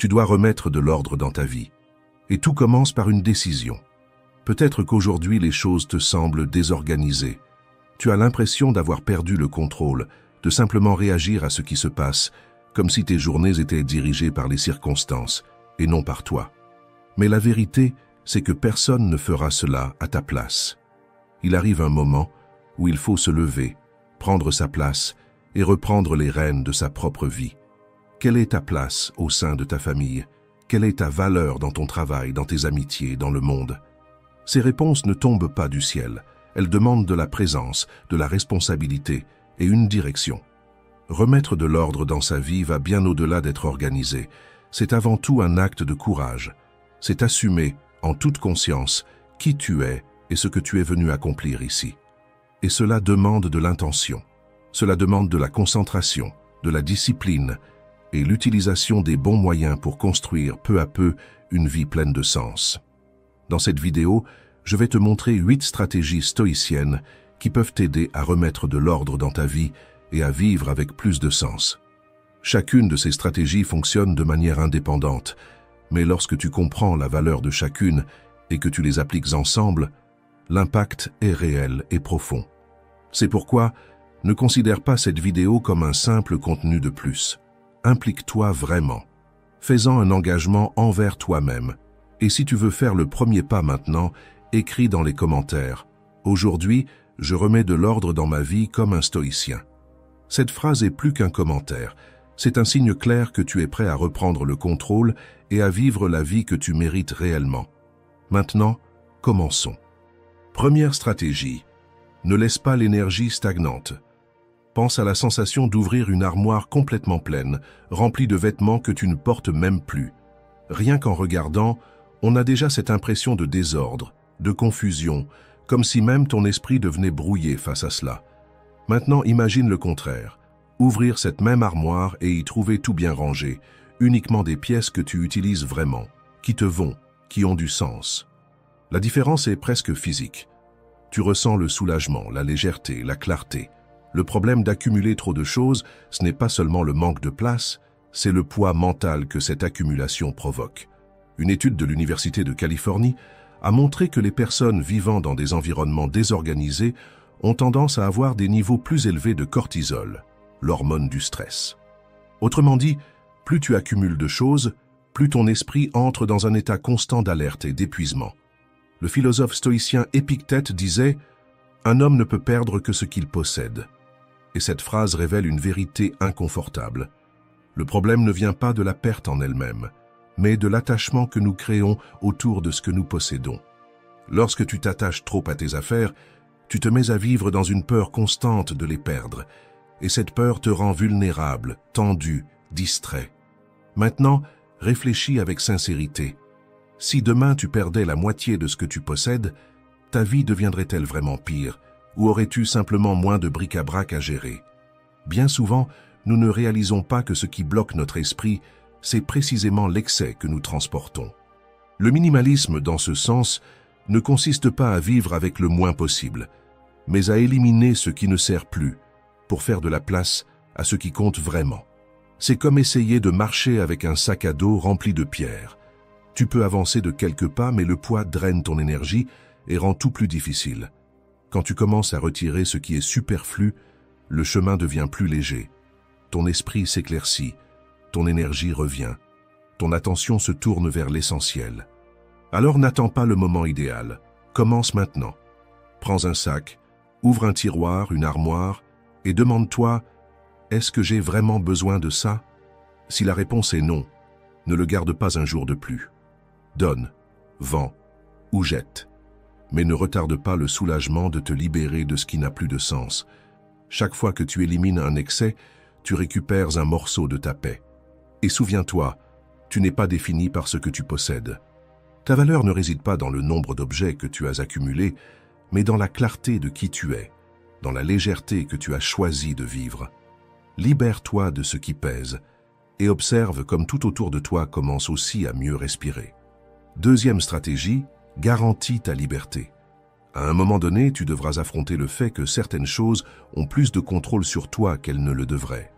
Tu dois remettre de l'ordre dans ta vie. Et tout commence par une décision. Peut-être qu'aujourd'hui les choses te semblent désorganisées. Tu as l'impression d'avoir perdu le contrôle, de simplement réagir à ce qui se passe, comme si tes journées étaient dirigées par les circonstances, et non par toi. Mais la vérité, c'est que personne ne fera cela à ta place. Il arrive un moment où il faut se lever, prendre sa place et reprendre les rênes de sa propre vie. Quelle est ta place au sein de ta famille? Quelle est ta valeur dans ton travail, dans tes amitiés, dans le monde? Ces réponses ne tombent pas du ciel. Elles demandent de la présence, de la responsabilité et une direction. Remettre de l'ordre dans sa vie va bien au-delà d'être organisé. C'est avant tout un acte de courage. C'est assumer, en toute conscience, qui tu es et ce que tu es venu accomplir ici. Et cela demande de l'intention. Cela demande de la concentration, de la discipline et l'utilisation des bons moyens pour construire peu à peu une vie pleine de sens. Dans cette vidéo, je vais te montrer 8 stratégies stoïciennes qui peuvent t'aider à remettre de l'ordre dans ta vie et à vivre avec plus de sens. Chacune de ces stratégies fonctionne de manière indépendante, mais lorsque tu comprends la valeur de chacune et que tu les appliques ensemble, l'impact est réel et profond. C'est pourquoi, ne considère pas cette vidéo comme un simple contenu de plus. Implique-toi vraiment. Fais-en un engagement envers toi-même. Et si tu veux faire le premier pas maintenant, écris dans les commentaires « Aujourd'hui, je remets de l'ordre dans ma vie comme un stoïcien ». Cette phrase est plus qu'un commentaire. C'est un signe clair que tu es prêt à reprendre le contrôle et à vivre la vie que tu mérites réellement. Maintenant, commençons. Première stratégie. Ne laisse pas l'énergie stagnante. Pense à la sensation d'ouvrir une armoire complètement pleine, remplie de vêtements que tu ne portes même plus. Rien qu'en regardant, on a déjà cette impression de désordre, de confusion, comme si même ton esprit devenait brouillé face à cela. Maintenant, imagine le contraire. Ouvrir cette même armoire et y trouver tout bien rangé, uniquement des pièces que tu utilises vraiment, qui te vont, qui ont du sens. La différence est presque physique. Tu ressens le soulagement, la légèreté, la clarté. Le problème d'accumuler trop de choses, ce n'est pas seulement le manque de place, c'est le poids mental que cette accumulation provoque. Une étude de l'Université de Californie a montré que les personnes vivant dans des environnements désorganisés ont tendance à avoir des niveaux plus élevés de cortisol, l'hormone du stress. Autrement dit, plus tu accumules de choses, plus ton esprit entre dans un état constant d'alerte et d'épuisement. Le philosophe stoïcien Épictète disait « Un homme ne peut perdre que ce qu'il possède ». Et cette phrase révèle une vérité inconfortable. Le problème ne vient pas de la perte en elle-même, mais de l'attachement que nous créons autour de ce que nous possédons. Lorsque tu t'attaches trop à tes affaires, tu te mets à vivre dans une peur constante de les perdre, et cette peur te rend vulnérable, tendu, distrait. Maintenant, réfléchis avec sincérité. Si demain tu perdais la moitié de ce que tu possèdes, ta vie deviendrait-elle vraiment pire, ou aurais-tu simplement moins de bric-à-brac à gérer? Bien souvent, nous ne réalisons pas que ce qui bloque notre esprit, c'est précisément l'excès que nous transportons. Le minimalisme, dans ce sens, ne consiste pas à vivre avec le moins possible, mais à éliminer ce qui ne sert plus, pour faire de la place à ce qui compte vraiment. C'est comme essayer de marcher avec un sac à dos rempli de pierres. Tu peux avancer de quelques pas, mais le poids draine ton énergie et rend tout plus difficile. Quand tu commences à retirer ce qui est superflu, le chemin devient plus léger. Ton esprit s'éclaircit, ton énergie revient, ton attention se tourne vers l'essentiel. Alors n'attends pas le moment idéal, commence maintenant. Prends un sac, ouvre un tiroir, une armoire, et demande-toi « Est-ce que j'ai vraiment besoin de ça ?» Si la réponse est non, ne le garde pas un jour de plus. Donne, vends ou jette. Mais ne retarde pas le soulagement de te libérer de ce qui n'a plus de sens. Chaque fois que tu élimines un excès, tu récupères un morceau de ta paix. Et souviens-toi, tu n'es pas défini par ce que tu possèdes. Ta valeur ne réside pas dans le nombre d'objets que tu as accumulés, mais dans la clarté de qui tu es, dans la légèreté que tu as choisi de vivre. Libère-toi de ce qui pèse et observe comme tout autour de toi commence aussi à mieux respirer. Deuxième stratégie, garantis ta liberté. À un moment donné, tu devras affronter le fait que certaines choses ont plus de contrôle sur toi qu'elles ne le devraient.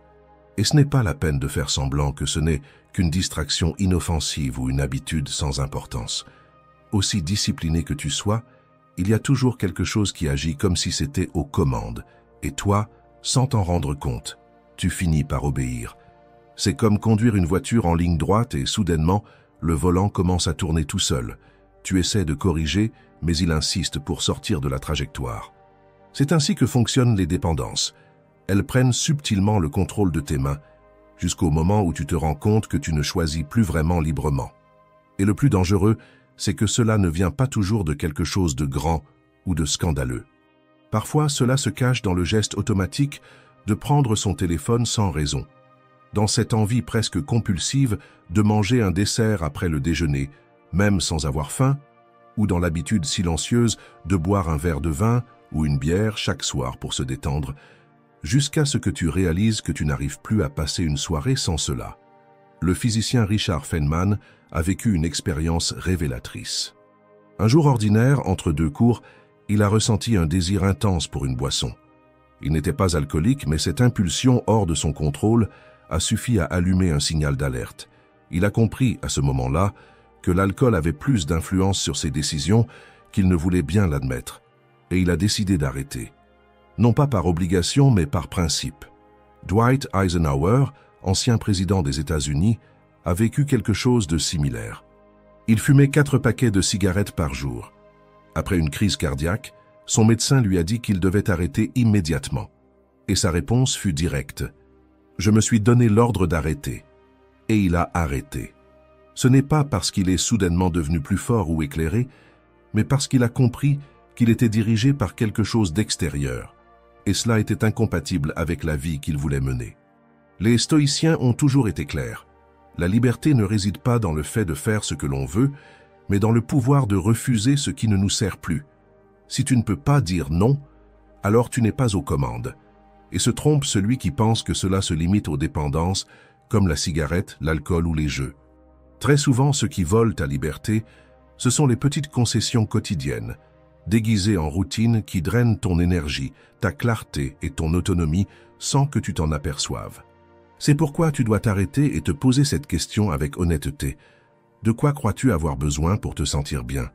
Et ce n'est pas la peine de faire semblant que ce n'est qu'une distraction inoffensive ou une habitude sans importance. Aussi discipliné que tu sois, il y a toujours quelque chose qui agit comme si c'était aux commandes. Et toi, sans t'en rendre compte, tu finis par obéir. C'est comme conduire une voiture en ligne droite et soudainement, le volant commence à tourner tout seul. Tu essaies de corriger, mais il insiste pour sortir de la trajectoire. C'est ainsi que fonctionnent les dépendances. Elles prennent subtilement le contrôle de tes mains, jusqu'au moment où tu te rends compte que tu ne choisis plus vraiment librement. Et le plus dangereux, c'est que cela ne vient pas toujours de quelque chose de grand ou de scandaleux. Parfois, cela se cache dans le geste automatique de prendre son téléphone sans raison, dans cette envie presque compulsive de manger un dessert après le déjeuner, même sans avoir faim, ou dans l'habitude silencieuse de boire un verre de vin ou une bière chaque soir pour se détendre, jusqu'à ce que tu réalises que tu n'arrives plus à passer une soirée sans cela. Le physicien Richard Feynman a vécu une expérience révélatrice. Un jour ordinaire, entre deux cours, il a ressenti un désir intense pour une boisson. Il n'était pas alcoolique, mais cette impulsion hors de son contrôle a suffi à allumer un signal d'alerte. Il a compris, à ce moment-là, que l'alcool avait plus d'influence sur ses décisions qu'il ne voulait bien l'admettre, et il a décidé d'arrêter. Non pas par obligation, mais par principe. Dwight Eisenhower, ancien président des États-Unis, a vécu quelque chose de similaire. Il fumait 4 paquets de cigarettes par jour. Après une crise cardiaque, son médecin lui a dit qu'il devait arrêter immédiatement. Et sa réponse fut directe. « Je me suis donné l'ordre d'arrêter. » Et il a arrêté. Ce n'est pas parce qu'il est soudainement devenu plus fort ou éclairé, mais parce qu'il a compris qu'il était dirigé par quelque chose d'extérieur. Et cela était incompatible avec la vie qu'il voulait mener. Les stoïciens ont toujours été clairs. La liberté ne réside pas dans le fait de faire ce que l'on veut, mais dans le pouvoir de refuser ce qui ne nous sert plus. Si tu ne peux pas dire non, alors tu n'es pas aux commandes. Et se trompe celui qui pense que cela se limite aux dépendances, comme la cigarette, l'alcool ou les jeux. Très souvent, ce qui vole ta liberté, ce sont les petites concessions quotidiennes, déguisées en routine qui drainent ton énergie, ta clarté et ton autonomie sans que tu t'en aperçoives. C'est pourquoi tu dois t'arrêter et te poser cette question avec honnêteté. De quoi crois-tu avoir besoin pour te sentir bien?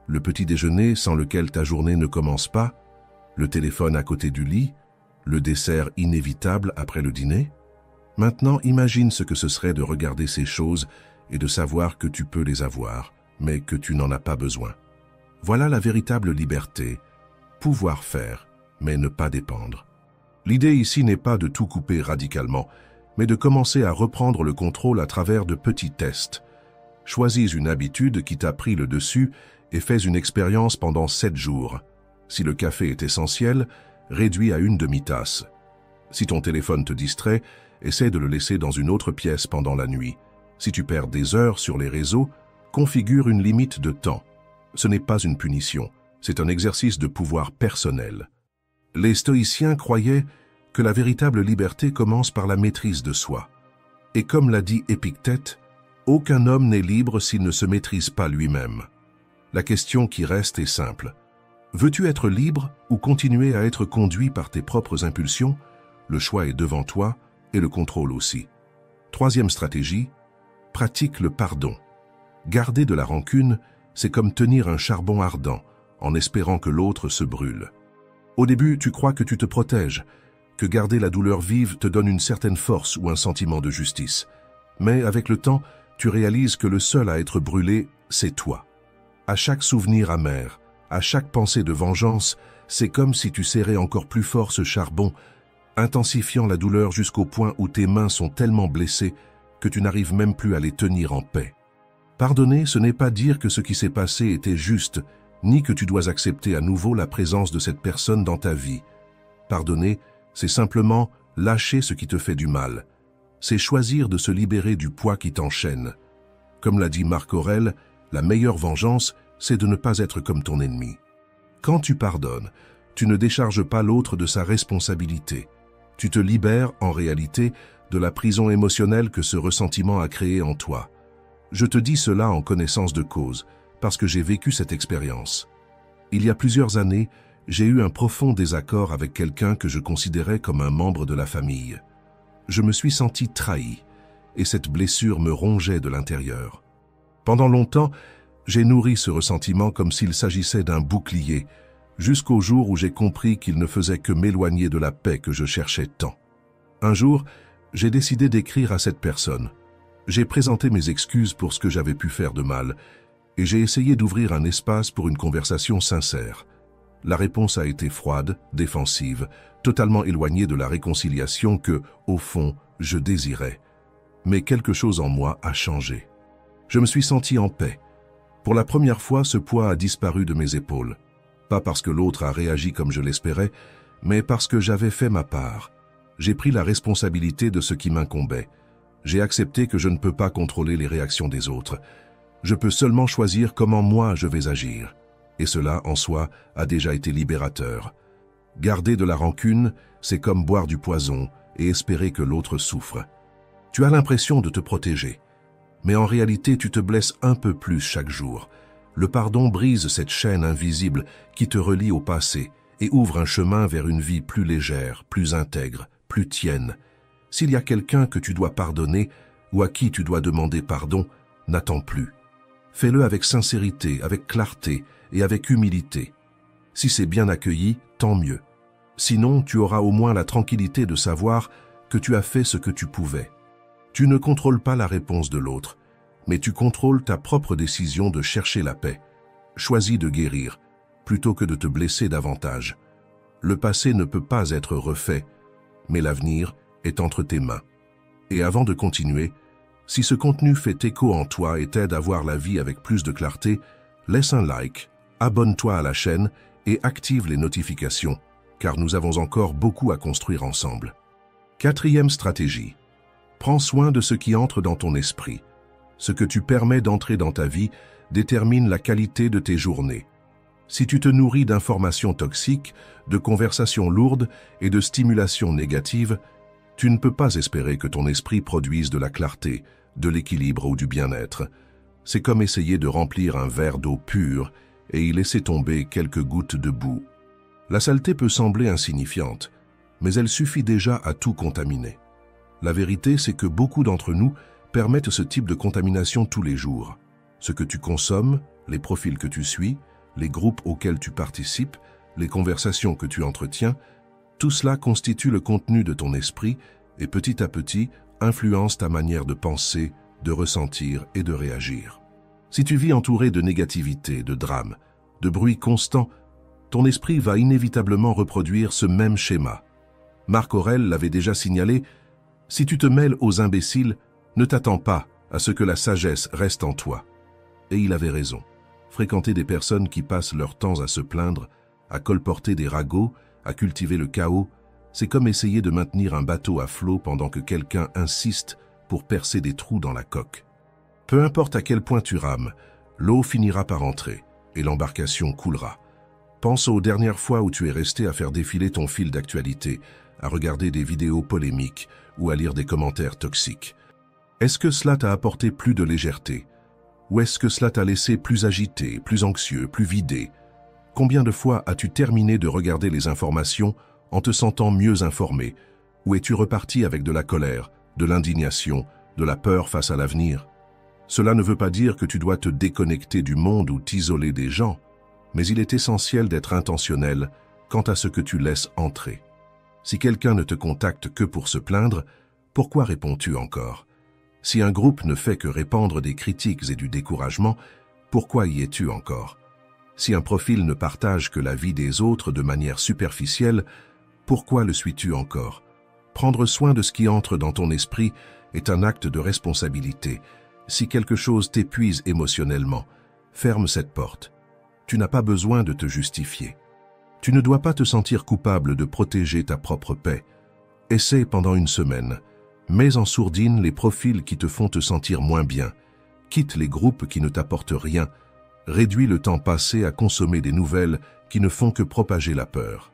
Le petit déjeuner sans lequel ta journée ne commence pas? Le téléphone à côté du lit? Le dessert inévitable après le dîner? Maintenant, imagine ce que ce serait de regarder ces choses et de savoir que tu peux les avoir, mais que tu n'en as pas besoin. Voilà la véritable liberté, pouvoir faire, mais ne pas dépendre. L'idée ici n'est pas de tout couper radicalement, mais de commencer à reprendre le contrôle à travers de petits tests. Choisis une habitude qui t'a pris le dessus et fais une expérience pendant 7 jours. Si le café est essentiel, réduis à une demi-tasse. Si ton téléphone te distrait, essaie de le laisser dans une autre pièce pendant la nuit. Si tu perds des heures sur les réseaux, configure une limite de temps. Ce n'est pas une punition, c'est un exercice de pouvoir personnel. Les stoïciens croyaient que la véritable liberté commence par la maîtrise de soi. Et comme l'a dit Épictète, aucun homme n'est libre s'il ne se maîtrise pas lui-même. La question qui reste est simple. Veux-tu être libre ou continuer à être conduit par tes propres impulsions? Le choix est devant toi et le contrôle aussi. Troisième stratégie, pratique le pardon. Garder de la rancune, c'est comme tenir un charbon ardent en espérant que l'autre se brûle. Au début, tu crois que tu te protèges, que garder la douleur vive te donne une certaine force ou un sentiment de justice. Mais avec le temps, tu réalises que le seul à être brûlé, c'est toi. À chaque souvenir amer, à chaque pensée de vengeance, c'est comme si tu serrais encore plus fort ce charbon, intensifiant la douleur jusqu'au point où tes mains sont tellement blessées que tu n'arrives même plus à les tenir en paix. Pardonner, ce n'est pas dire que ce qui s'est passé était juste, ni que tu dois accepter à nouveau la présence de cette personne dans ta vie. Pardonner, c'est simplement lâcher ce qui te fait du mal. C'est choisir de se libérer du poids qui t'enchaîne. Comme l'a dit Marc Aurèle, la meilleure vengeance, c'est de ne pas être comme ton ennemi. Quand tu pardonnes, tu ne décharges pas l'autre de sa responsabilité. Tu te libères, en réalité, de la prison émotionnelle que ce ressentiment a créée en toi. Je te dis cela en connaissance de cause, parce que j'ai vécu cette expérience. Il y a plusieurs années, j'ai eu un profond désaccord avec quelqu'un que je considérais comme un membre de la famille. je me suis senti trahi, et cette blessure me rongeait de l'intérieur. Pendant longtemps, j'ai nourri ce ressentiment comme s'il s'agissait d'un bouclier, jusqu'au jour où j'ai compris qu'il ne faisait que m'éloigner de la paix que je cherchais tant. Un jour, j'ai décidé d'écrire à cette personne. J'ai présenté mes excuses pour ce que j'avais pu faire de mal, et j'ai essayé d'ouvrir un espace pour une conversation sincère. La réponse a été froide, défensive, totalement éloignée de la réconciliation que, au fond, je désirais. Mais quelque chose en moi a changé. Je me suis senti en paix. Pour la première fois, ce poids a disparu de mes épaules. Pas parce que l'autre a réagi comme je l'espérais, mais parce que j'avais fait ma part. J'ai pris la responsabilité de ce qui m'incombait. J'ai accepté que je ne peux pas contrôler les réactions des autres. Je peux seulement choisir comment moi je vais agir. Et cela, en soi, a déjà été libérateur. Garder de la rancune, c'est comme boire du poison et espérer que l'autre souffre. Tu as l'impression de te protéger. Mais en réalité, tu te blesses un peu plus chaque jour. Le pardon brise cette chaîne invisible qui te relie au passé et ouvre un chemin vers une vie plus légère, plus intègre, plus tienne. S'il y a quelqu'un que tu dois pardonner ou à qui tu dois demander pardon, n'attends plus. Fais-le avec sincérité, avec clarté et avec humilité. Si c'est bien accueilli, tant mieux. Sinon, tu auras au moins la tranquillité de savoir que tu as fait ce que tu pouvais. Tu ne contrôles pas la réponse de l'autre, mais tu contrôles ta propre décision de chercher la paix. Choisis de guérir, plutôt que de te blesser davantage. Le passé ne peut pas être refait, mais l'avenir est entre tes mains. Et avant de continuer, si ce contenu fait écho en toi et t'aide à voir la vie avec plus de clarté, laisse un like, abonne-toi à la chaîne et active les notifications, car nous avons encore beaucoup à construire ensemble. 4e stratégie. Prends soin de ce qui entre dans ton esprit. Ce que tu permets d'entrer dans ta vie détermine la qualité de tes journées. Si tu te nourris d'informations toxiques, de conversations lourdes et de stimulations négatives, tu ne peux pas espérer que ton esprit produise de la clarté, de l'équilibre ou du bien-être. C'est comme essayer de remplir un verre d'eau pure et y laisser tomber quelques gouttes de boue. La saleté peut sembler insignifiante, mais elle suffit déjà à tout contaminer. La vérité, c'est que beaucoup d'entre nous permettent ce type de contamination tous les jours. Ce que tu consommes, les profils que tu suis, les groupes auxquels tu participes, les conversations que tu entretiens, tout cela constitue le contenu de ton esprit et petit à petit influence ta manière de penser, de ressentir et de réagir. Si tu vis entouré de négativité, de drames, de bruit constant, ton esprit va inévitablement reproduire ce même schéma. Marc Aurèle l'avait déjà signalé, « Si tu te mêles aux imbéciles, ne t'attends pas à ce que la sagesse reste en toi. » Et il avait raison. Fréquenter des personnes qui passent leur temps à se plaindre, à colporter des ragots, à cultiver le chaos, c'est comme essayer de maintenir un bateau à flot pendant que quelqu'un insiste pour percer des trous dans la coque. Peu importe à quel point tu rames, l'eau finira par entrer et l'embarcation coulera. Pense aux dernières fois où tu es resté à faire défiler ton fil d'actualité, à regarder des vidéos polémiques ou à lire des commentaires toxiques. Est-ce que cela t'a apporté plus de légèreté? Ou est-ce que cela t'a laissé plus agité, plus anxieux, plus vidé? Combien de fois as-tu terminé de regarder les informations en te sentant mieux informé? Ou es-tu reparti avec de la colère, de l'indignation, de la peur face à l'avenir? Cela ne veut pas dire que tu dois te déconnecter du monde ou t'isoler des gens, mais il est essentiel d'être intentionnel quant à ce que tu laisses entrer. Si quelqu'un ne te contacte que pour se plaindre, pourquoi réponds-tu encore? Si un groupe ne fait que répandre des critiques et du découragement, pourquoi y es-tu encore? Si un profil ne partage que la vie des autres de manière superficielle, pourquoi le suis-tu encore? Prendre soin de ce qui entre dans ton esprit est un acte de responsabilité. Si quelque chose t'épuise émotionnellement, ferme cette porte. Tu n'as pas besoin de te justifier. Tu ne dois pas te sentir coupable de protéger ta propre paix. Essaie pendant une semaine. Mets en sourdine les profils qui te font te sentir moins bien. Quitte les groupes qui ne t'apportent rien. Réduis le temps passé à consommer des nouvelles qui ne font que propager la peur.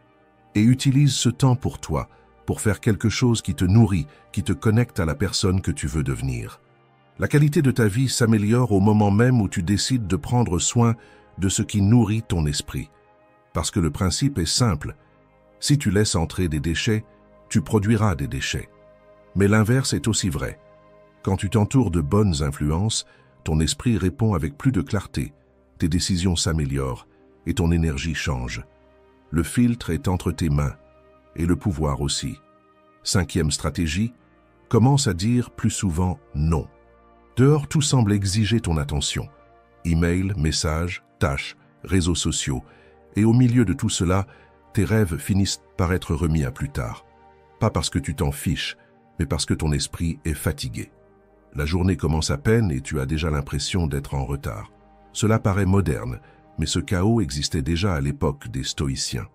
Et utilise ce temps pour toi, pour faire quelque chose qui te nourrit, qui te connecte à la personne que tu veux devenir. La qualité de ta vie s'améliore au moment même où tu décides de prendre soin de ce qui nourrit ton esprit. Parce que le principe est simple. Si tu laisses entrer des déchets, tu produiras des déchets. Mais l'inverse est aussi vrai. Quand tu t'entoures de bonnes influences, ton esprit répond avec plus de clarté, tes décisions s'améliorent et ton énergie change. Le filtre est entre tes mains, et le pouvoir aussi. 5e stratégie, commence à dire plus souvent non. Dehors, tout semble exiger ton attention. Email, messages, tâches, réseaux sociaux. Et au milieu de tout cela, tes rêves finissent par être remis à plus tard. Pas parce que tu t'en fiches, mais parce que ton esprit est fatigué. La journée commence à peine et tu as déjà l'impression d'être en retard. Cela paraît moderne, mais ce chaos existait déjà à l'époque des stoïciens.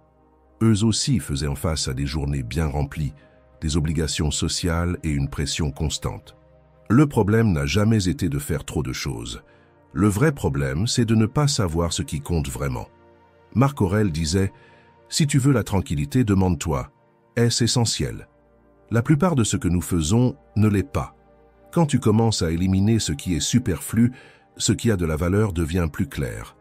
Eux aussi faisaient en face à des journées bien remplies, des obligations sociales et une pression constante. Le problème n'a jamais été de faire trop de choses. Le vrai problème, c'est de ne pas savoir ce qui compte vraiment. Marc Aurèle disait « Si tu veux la tranquillité, demande-toi, est-ce essentiel ?» La plupart de ce que nous faisons ne l'est pas. Quand tu commences à éliminer ce qui est superflu, ce qui a de la valeur devient plus clair.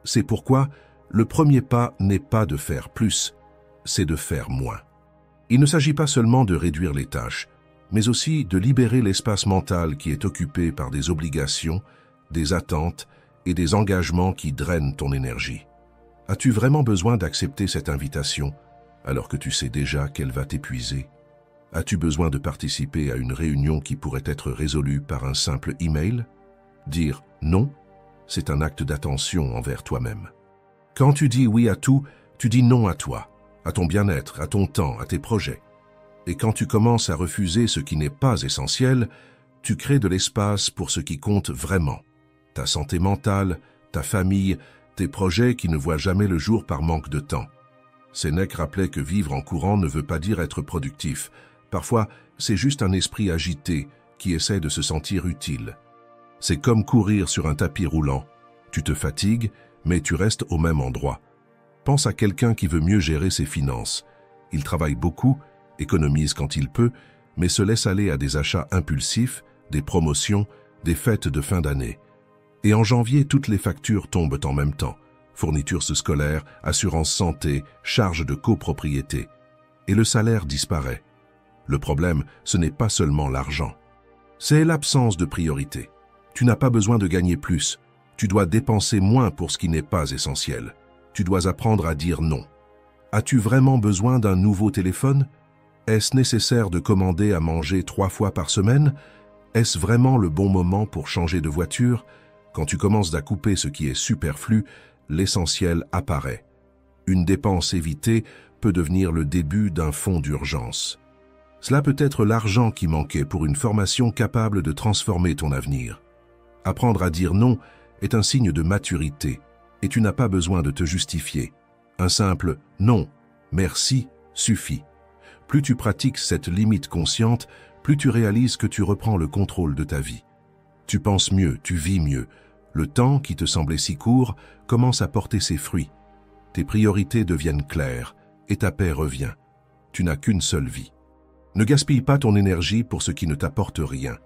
C'est pourquoi le premier pas n'est pas de faire plus, c'est de faire moins. Il ne s'agit pas seulement de réduire les tâches, mais aussi de libérer l'espace mental qui est occupé par des obligations, des attentes et des engagements qui drainent ton énergie. As-tu vraiment besoin d'accepter cette invitation alors que tu sais déjà qu'elle va t'épuiser? As-tu besoin de participer à une réunion qui pourrait être résolue par un simple email? Dire non, c'est un acte d'attention envers toi-même. Quand tu dis oui à tout, tu dis non à toi, à ton bien-être, à ton temps, à tes projets. Et quand tu commences à refuser ce qui n'est pas essentiel, tu crées de l'espace pour ce qui compte vraiment. Ta santé mentale, ta famille, tes projets qui ne voient jamais le jour par manque de temps. Sénèque rappelait que vivre en courant ne veut pas dire être productif. Parfois, c'est juste un esprit agité qui essaie de se sentir utile. C'est comme courir sur un tapis roulant. Tu te fatigues, mais tu restes au même endroit. Pense à quelqu'un qui veut mieux gérer ses finances. Il travaille beaucoup, économise quand il peut, mais se laisse aller à des achats impulsifs, des promotions, des fêtes de fin d'année. Et en janvier, toutes les factures tombent en même temps. Fournitures scolaires, assurance santé, charges de copropriété. Et le salaire disparaît. Le problème, ce n'est pas seulement l'argent. C'est l'absence de priorité. Tu n'as pas besoin de gagner plus. Tu dois dépenser moins pour ce qui n'est pas essentiel. Tu dois apprendre à dire non. As-tu vraiment besoin d'un nouveau téléphone? Est-ce nécessaire de commander à manger 3 fois par semaine? Est-ce vraiment le bon moment pour changer de voiture? Quand tu commences à couper ce qui est superflu, l'essentiel apparaît. Une dépense évitée peut devenir le début d'un fonds d'urgence. Cela peut être l'argent qui manquait pour une formation capable de transformer ton avenir. Apprendre à dire non est un signe de maturité et tu n'as pas besoin de te justifier. Un simple « non, merci » suffit. Plus tu pratiques cette limite consciente, plus tu réalises que tu reprends le contrôle de ta vie. Tu penses mieux, tu vis mieux. Le temps qui te semblait si court commence à porter ses fruits. Tes priorités deviennent claires et ta paix revient. Tu n'as qu'une seule vie. Ne gaspille pas ton énergie pour ce qui ne t'apporte rien.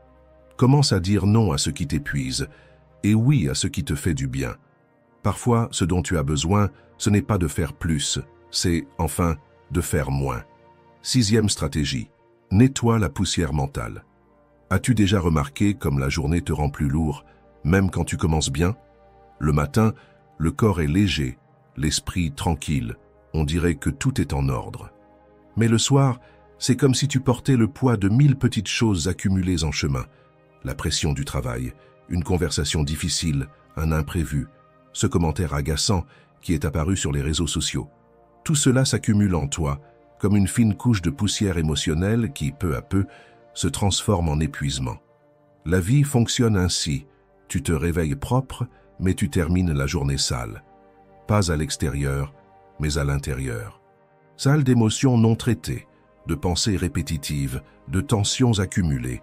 Commence à dire non à ce qui t'épuise et oui à ce qui te fait du bien. Parfois, ce dont tu as besoin, ce n'est pas de faire plus, c'est, enfin, de faire moins. 6e stratégie. Nettoie la poussière mentale. As-tu déjà remarqué comme la journée te rend plus lourd, même quand tu commences bien? Le matin, le corps est léger, l'esprit tranquille. On dirait que tout est en ordre. Mais le soir, c'est comme si tu portais le poids de 1000 petites choses accumulées en chemin. La pression du travail, une conversation difficile, un imprévu, ce commentaire agaçant qui est apparu sur les réseaux sociaux. Tout cela s'accumule en toi, comme une fine couche de poussière émotionnelle qui, peu à peu, se transforme en épuisement. La vie fonctionne ainsi. Tu te réveilles propre, mais tu termines la journée sale. Pas à l'extérieur, mais à l'intérieur. Sale d'émotions non traitées, de pensées répétitives, de tensions accumulées.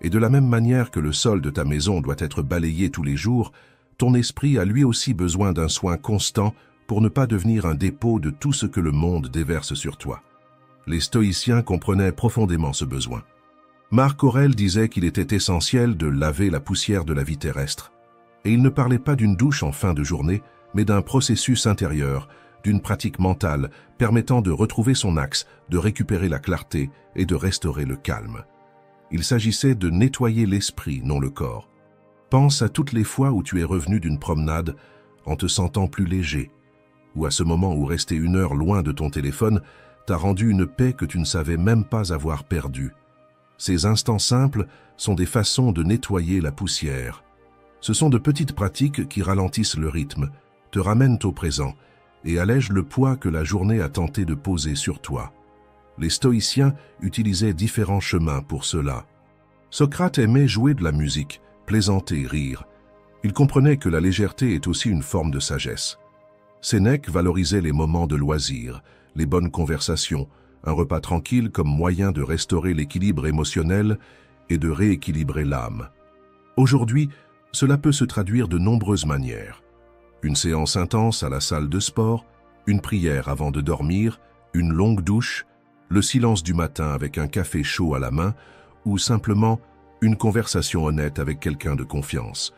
Et de la même manière que le sol de ta maison doit être balayé tous les jours, ton esprit a lui aussi besoin d'un soin constant pour ne pas devenir un dépôt de tout ce que le monde déverse sur toi. Les stoïciens comprenaient profondément ce besoin. Marc Aurèle disait qu'il était essentiel de laver la poussière de la vie terrestre. Et il ne parlait pas d'une douche en fin de journée, mais d'un processus intérieur, d'une pratique mentale permettant de retrouver son axe, de récupérer la clarté et de restaurer le calme. Il s'agissait de nettoyer l'esprit, non le corps. Pense à toutes les fois où tu es revenu d'une promenade en te sentant plus léger, ou à ce moment où rester 1 heure loin de ton téléphone t'a rendu une paix que tu ne savais même pas avoir perdue. Ces instants simples sont des façons de nettoyer la poussière. Ce sont de petites pratiques qui ralentissent le rythme, te ramènent au présent et allègent le poids que la journée a tenté de poser sur toi. Les stoïciens utilisaient différents chemins pour cela. Socrate aimait jouer de la musique, plaisanter, rire. Il comprenait que la légèreté est aussi une forme de sagesse. Sénèque valorisait les moments de loisir, les bonnes conversations, un repas tranquille comme moyen de restaurer l'équilibre émotionnel et de rééquilibrer l'âme. Aujourd'hui, cela peut se traduire de nombreuses manières. Une séance intense à la salle de sport, une prière avant de dormir, une longue douche, le silence du matin avec un café chaud à la main ou simplement une conversation honnête avec quelqu'un de confiance.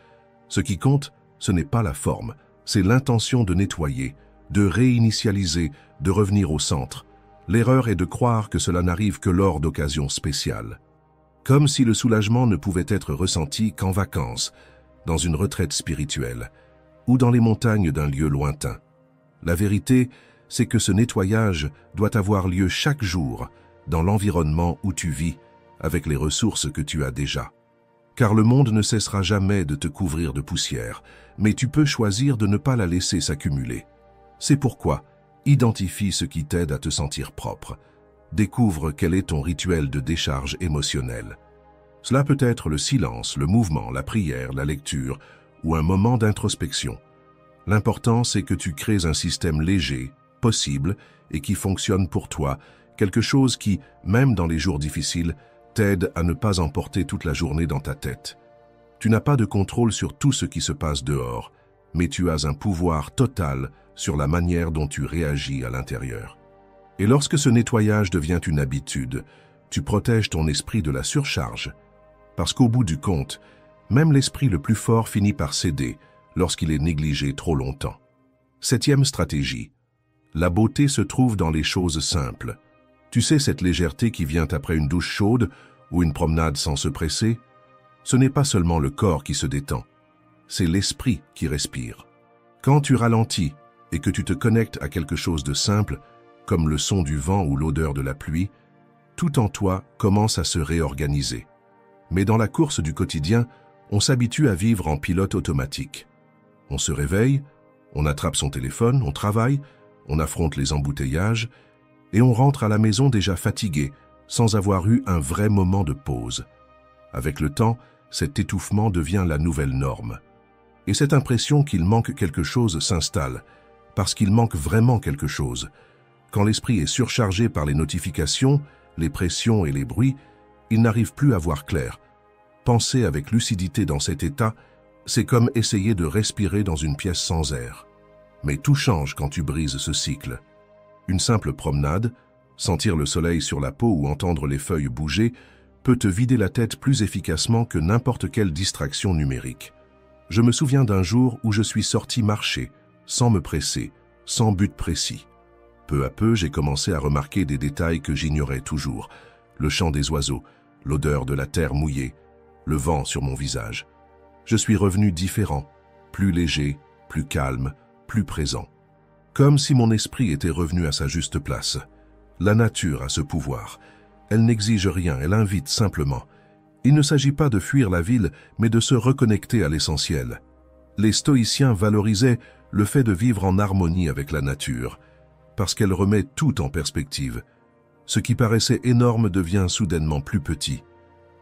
Ce qui compte, ce n'est pas la forme, c'est l'intention de nettoyer, de réinitialiser, de revenir au centre. L'erreur est de croire que cela n'arrive que lors d'occasions spéciales. Comme si le soulagement ne pouvait être ressenti qu'en vacances, dans une retraite spirituelle, ou dans les montagnes d'un lieu lointain. La vérité, c'est que ce nettoyage doit avoir lieu chaque jour, dans l'environnement où tu vis, avec les ressources que tu as déjà. Car le monde ne cessera jamais de te couvrir de poussière, mais tu peux choisir de ne pas la laisser s'accumuler. C'est pourquoi, identifie ce qui t'aide à te sentir propre. Découvre quel est ton rituel de décharge émotionnelle. Cela peut être le silence, le mouvement, la prière, la lecture ou un moment d'introspection. L'important, c'est que tu crées un système léger, possible et qui fonctionne pour toi, quelque chose qui, même dans les jours difficiles, t'aide à ne pas emporter toute la journée dans ta tête. Tu n'as pas de contrôle sur tout ce qui se passe dehors, mais tu as un pouvoir total sur la manière dont tu réagis à l'intérieur. Et lorsque ce nettoyage devient une habitude, tu protèges ton esprit de la surcharge. Parce qu'au bout du compte, même l'esprit le plus fort finit par céder lorsqu'il est négligé trop longtemps. 7e stratégie. La beauté se trouve dans les choses simples. Tu sais, cette légèreté qui vient après une douche chaude ou une promenade sans se presser, ce n'est pas seulement le corps qui se détend, c'est l'esprit qui respire. Quand tu ralentis et que tu te connectes à quelque chose de simple, comme le son du vent ou l'odeur de la pluie, tout en toi commence à se réorganiser. Mais dans la course du quotidien, on s'habitue à vivre en pilote automatique. On se réveille, on attrape son téléphone, on travaille, on affronte les embouteillages et on rentre à la maison déjà fatigué, sans avoir eu un vrai moment de pause. Avec le temps, cet étouffement devient la nouvelle norme. Et cette impression qu'il manque quelque chose s'installe, parce qu'il manque vraiment quelque chose. Quand l'esprit est surchargé par les notifications, les pressions et les bruits, il n'arrive plus à voir clair. Penser avec lucidité dans cet état, c'est comme essayer de respirer dans une pièce sans air. Mais tout change quand tu brises ce cycle. Une simple promenade, sentir le soleil sur la peau ou entendre les feuilles bouger, peut te vider la tête plus efficacement que n'importe quelle distraction numérique. Je me souviens d'un jour où je suis sorti marcher, sans me presser, sans but précis. Peu à peu, j'ai commencé à remarquer des détails que j'ignorais toujours. Le chant des oiseaux, l'odeur de la terre mouillée, le vent sur mon visage. Je suis revenu différent, plus léger, plus calme, plus présent. Comme si mon esprit était revenu à sa juste place. La nature a ce pouvoir. Elle n'exige rien, elle invite simplement. Il ne s'agit pas de fuir la ville, mais de se reconnecter à l'essentiel. Les stoïciens valorisaient le fait de vivre en harmonie avec la nature, parce qu'elle remet tout en perspective. Ce qui paraissait énorme devient soudainement plus petit.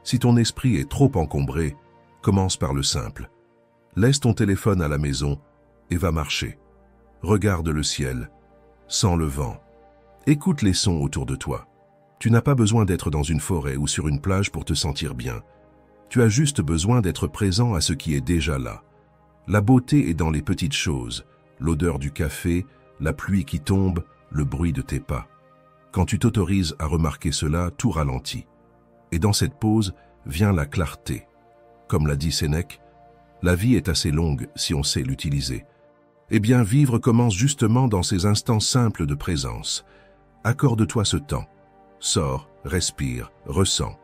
Si ton esprit est trop encombré, commence par le simple. Laisse ton téléphone à la maison et va marcher. Regarde le ciel, sens le vent. Écoute les sons autour de toi. Tu n'as pas besoin d'être dans une forêt ou sur une plage pour te sentir bien. Tu as juste besoin d'être présent à ce qui est déjà là. La beauté est dans les petites choses, l'odeur du café, la pluie qui tombe, le bruit de tes pas. Quand tu t'autorises à remarquer cela, tout ralentit. Et dans cette pause vient la clarté. Comme l'a dit Sénèque, la vie est assez longue si on sait l'utiliser. Eh bien, vivre commence justement dans ces instants simples de présence. Accorde-toi ce temps. Sors, respire, ressens.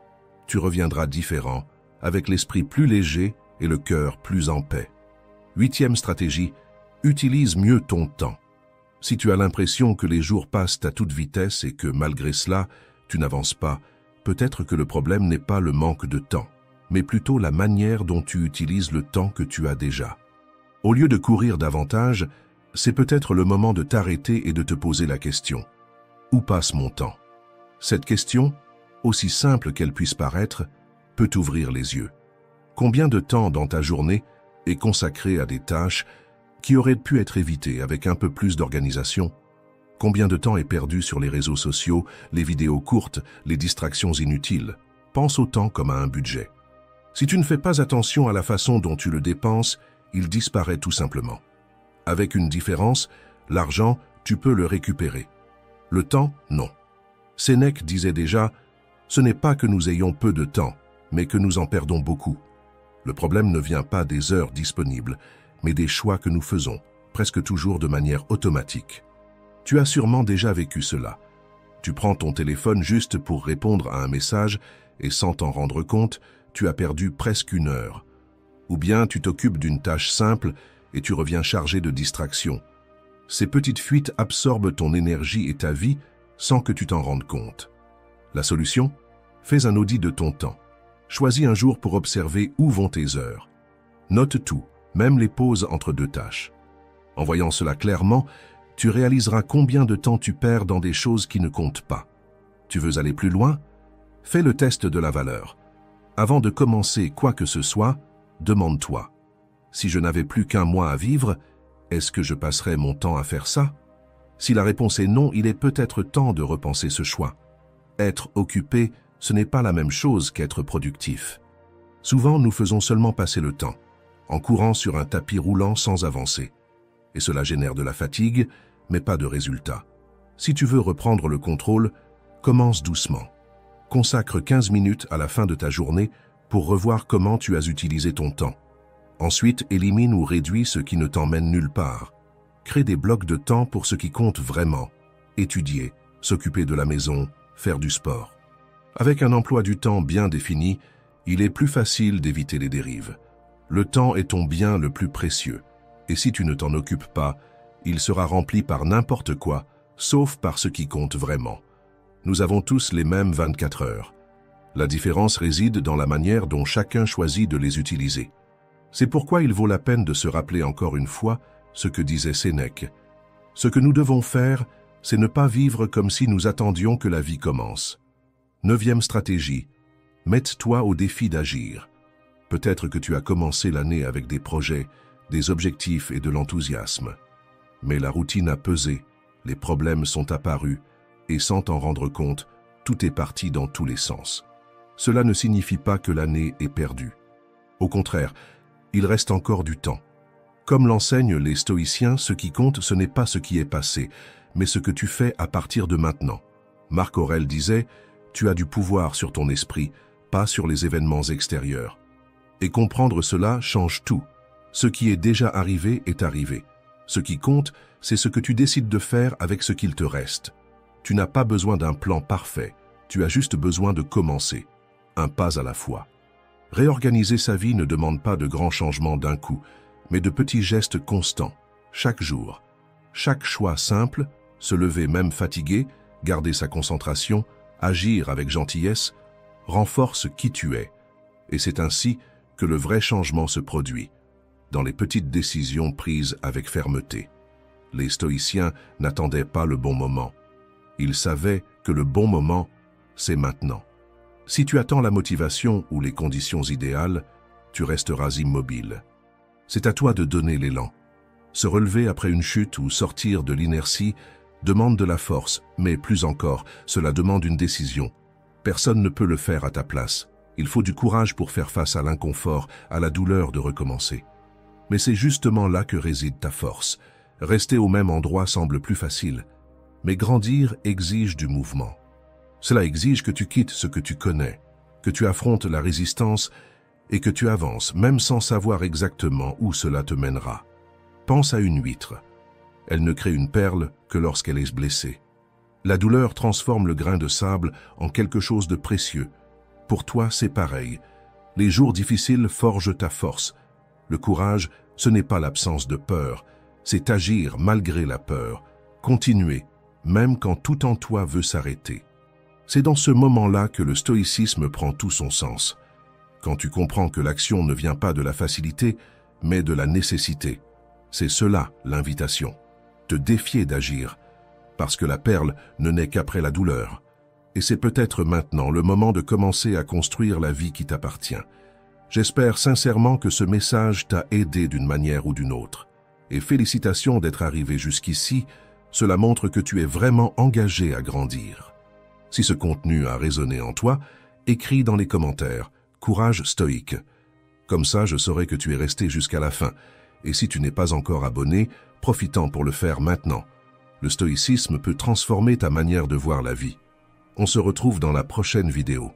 tu reviendras différent, avec l'esprit plus léger et le cœur plus en paix. 8e stratégie, utilise mieux ton temps. Si tu as l'impression que les jours passent à toute vitesse et que malgré cela, tu n'avances pas, peut-être que le problème n'est pas le manque de temps, mais plutôt la manière dont tu utilises le temps que tu as déjà. Au lieu de courir davantage, c'est peut-être le moment de t'arrêter et de te poser la question. Où passe mon temps? Cette question, aussi simple qu'elle puisse paraître, peut t'ouvrir les yeux. Combien de temps dans ta journée est consacré à des tâches qui auraient pu être évitées avec un peu plus d'organisation? Combien de temps est perdu sur les réseaux sociaux, les vidéos courtes, les distractions inutiles? Pense au temps comme à un budget. Si tu ne fais pas attention à la façon dont tu le dépenses, il disparaît tout simplement. Avec une différence, l'argent, tu peux le récupérer. Le temps, non. Sénèque disait déjà, « Ce n'est pas que nous ayons peu de temps, mais que nous en perdons beaucoup. » Le problème ne vient pas des heures disponibles, mais des choix que nous faisons, presque toujours de manière automatique. Tu as sûrement déjà vécu cela. Tu prends ton téléphone juste pour répondre à un message et sans t'en rendre compte, tu as perdu presque 1 heure. Ou bien tu t'occupes d'une tâche simple et tu reviens chargé de distractions. Ces petites fuites absorbent ton énergie et ta vie sans que tu t'en rendes compte. La solution? Fais un audit de ton temps. Choisis un jour pour observer où vont tes heures. Note tout, même les pauses entre 2 tâches. En voyant cela clairement, tu réaliseras combien de temps tu perds dans des choses qui ne comptent pas. Tu veux aller plus loin? Fais le test de la valeur. Avant de commencer quoi que ce soit, demande-toi. Si je n'avais plus qu'1 mois à vivre, est-ce que je passerais mon temps à faire ça? Si la réponse est non, il est peut-être temps de repenser ce choix. Être occupé, ce n'est pas la même chose qu'être productif. Souvent, nous faisons seulement passer le temps, en courant sur un tapis roulant sans avancer. Et cela génère de la fatigue, mais pas de résultat. Si tu veux reprendre le contrôle, commence doucement. Consacre 15 minutes à la fin de ta journée pour revoir comment tu as utilisé ton temps. Ensuite, élimine ou réduis ce qui ne t'emmène nulle part. Crée des blocs de temps pour ce qui compte vraiment. Étudier, s'occuper de la maison, faire du sport. Avec un emploi du temps bien défini, il est plus facile d'éviter les dérives. Le temps est ton bien le plus précieux, et si tu ne t'en occupes pas, il sera rempli par n'importe quoi, sauf par ce qui compte vraiment. Nous avons tous les mêmes 24 heures. La différence réside dans la manière dont chacun choisit de les utiliser. C'est pourquoi il vaut la peine de se rappeler encore une fois ce que disait Sénèque. Ce que nous devons faire, c'est ne pas vivre comme si nous attendions que la vie commence. 9e stratégie, mette-toi au défi d'agir. Peut-être que tu as commencé l'année avec des projets, des objectifs et de l'enthousiasme. Mais la routine a pesé, les problèmes sont apparus, et sans t'en rendre compte, tout est parti dans tous les sens. Cela ne signifie pas que l'année est perdue. Au contraire, il reste encore du temps. Comme l'enseignent les stoïciens, ce qui compte, ce n'est pas ce qui est passé, mais ce que tu fais à partir de maintenant. Marc Aurèle disait, « Tu as du pouvoir sur ton esprit, pas sur les événements extérieurs. » Et comprendre cela change tout. Ce qui est déjà arrivé est arrivé. Ce qui compte, c'est ce que tu décides de faire avec ce qu'il te reste. Tu n'as pas besoin d'un plan parfait, tu as juste besoin de commencer, un pas à la fois. Réorganiser sa vie ne demande pas de grands changements d'un coup, mais de petits gestes constants, chaque jour. Chaque choix simple, se lever même fatigué, garder sa concentration, agir avec gentillesse, renforce qui tu es. Et c'est ainsi que le vrai changement se produit, dans les petites décisions prises avec fermeté. Les stoïciens n'attendaient pas le bon moment. Ils savaient que le bon moment, c'est maintenant. Si tu attends la motivation ou les conditions idéales, tu resteras immobile. C'est à toi de donner l'élan. Se relever après une chute ou sortir de l'inertie demande de la force, mais plus encore, cela demande une décision. Personne ne peut le faire à ta place. Il faut du courage pour faire face à l'inconfort, à la douleur de recommencer. Mais c'est justement là que réside ta force. Rester au même endroit semble plus facile. Mais grandir exige du mouvement. Cela exige que tu quittes ce que tu connais, que tu affrontes la résistance et que tu avances, même sans savoir exactement où cela te mènera. Pense à une huître. Elle ne crée une perle que lorsqu'elle est blessée. La douleur transforme le grain de sable en quelque chose de précieux, Pour toi, c'est pareil. Les jours difficiles forgent ta force. Le courage, ce n'est pas l'absence de peur, c'est agir malgré la peur, continuer, même quand tout en toi veut s'arrêter. C'est dans ce moment-là que le stoïcisme prend tout son sens. Quand tu comprends que l'action ne vient pas de la facilité, mais de la nécessité. C'est cela, l'invitation. Te défier d'agir, parce que la perle ne naît qu'après la douleur. Et c'est peut-être maintenant le moment de commencer à construire la vie qui t'appartient. J'espère sincèrement que ce message t'a aidé d'une manière ou d'une autre. Et félicitations d'être arrivé jusqu'ici, cela montre que tu es vraiment engagé à grandir. Si ce contenu a résonné en toi, écris dans les commentaires « Courage stoïque ». Comme ça, je saurai que tu es resté jusqu'à la fin. Et si tu n'es pas encore abonné, profitant pour le faire maintenant. Le stoïcisme peut transformer ta manière de voir la vie. On se retrouve dans la prochaine vidéo.